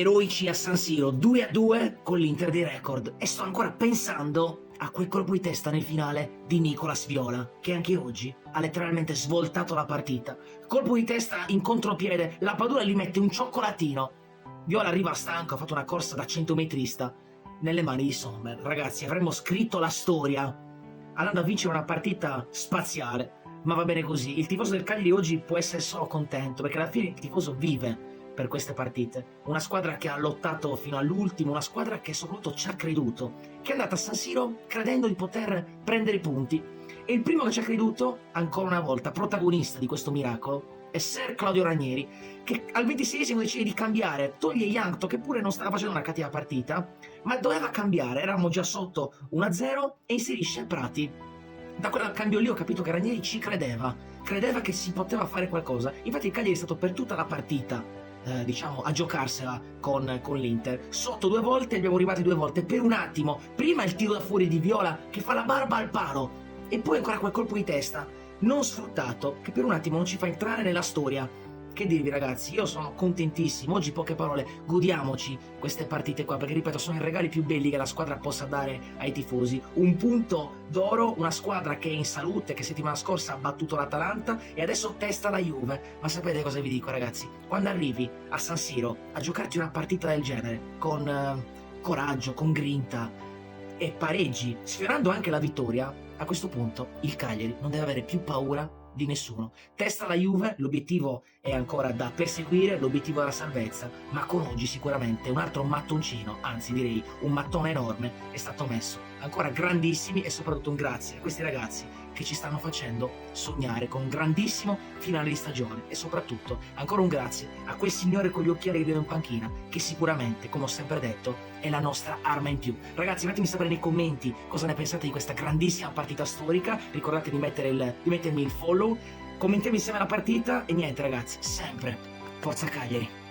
eroici a San Siro, 2-2 con l'Inter dei record, e sto ancora pensando a quel colpo di testa nel finale di Nicolas Viola, che anche oggi ha letteralmente svoltato la partita. Colpo di testa in contropiede, la Padula gli mette un cioccolatino. Viola arriva stanco, ha fatto una corsa da 100 metrista nelle mani di Sommer. Ragazzi, avremmo scritto la storia andando a vincere una partita spaziale, ma va bene così. Il tifoso del Cagliari oggi può essere solo contento, perché alla fine il tifoso vive per queste partite. Una squadra che ha lottato fino all'ultimo, una squadra che soprattutto ci ha creduto, che è andata a San Siro credendo di poter prendere i punti. E il primo che ci ha creduto, ancora una volta protagonista di questo miracolo, è Ser Claudio Ranieri, che al 26esimo decide di cambiare, toglie Jankto, che pure non stava facendo una cattiva partita, ma doveva cambiare, eravamo già sotto 1-0, e inserisce Prati. Da quel cambio lì ho capito che Ranieri ci credeva che si poteva fare qualcosa. Infatti il Cagliari è stato per tutta la partita a giocarsela con l'Inter, sotto 2 volte, abbiamo arrivati 2 volte per un attimo. Prima il tiro da fuori di Viola che fa la barba al palo, e poi ancora quel colpo di testa non sfruttato che per un attimo non ci fa entrare nella storia. Che dirvi, ragazzi, io sono contentissimo. Oggi, poche parole, godiamoci queste partite qua, perché ripeto, sono i regali più belli che la squadra possa dare ai tifosi. Un punto d'oro, una squadra che è in salute, che settimana scorsa ha battuto l'Atalanta e adesso testa la Juve. Ma sapete cosa vi dico, ragazzi? Quando arrivi a San Siro a giocarti una partita del genere con coraggio, con grinta e pareggi, sfiorando anche la vittoria, a questo punto il Cagliari non deve avere più paura di nessuno. Testa la Juve, l'obiettivo è ancora da perseguire, l'obiettivo è la salvezza, ma con oggi sicuramente un altro mattoncino, anzi direi un mattone enorme, è stato messo. Ancora grandissimi, e soprattutto un grazie a questi ragazzi che ci stanno facendo sognare con un grandissimo finale di stagione, e soprattutto ancora un grazie a quel signore con gli occhiali che vive in panchina, che sicuramente, come ho sempre detto, è la nostra arma in più. Ragazzi, fatemi sapere nei commenti cosa ne pensate di questa grandissima partita storica, ricordate di mettermi il follow, commentiamo insieme la partita, e niente ragazzi, sempre Forza Cagliari!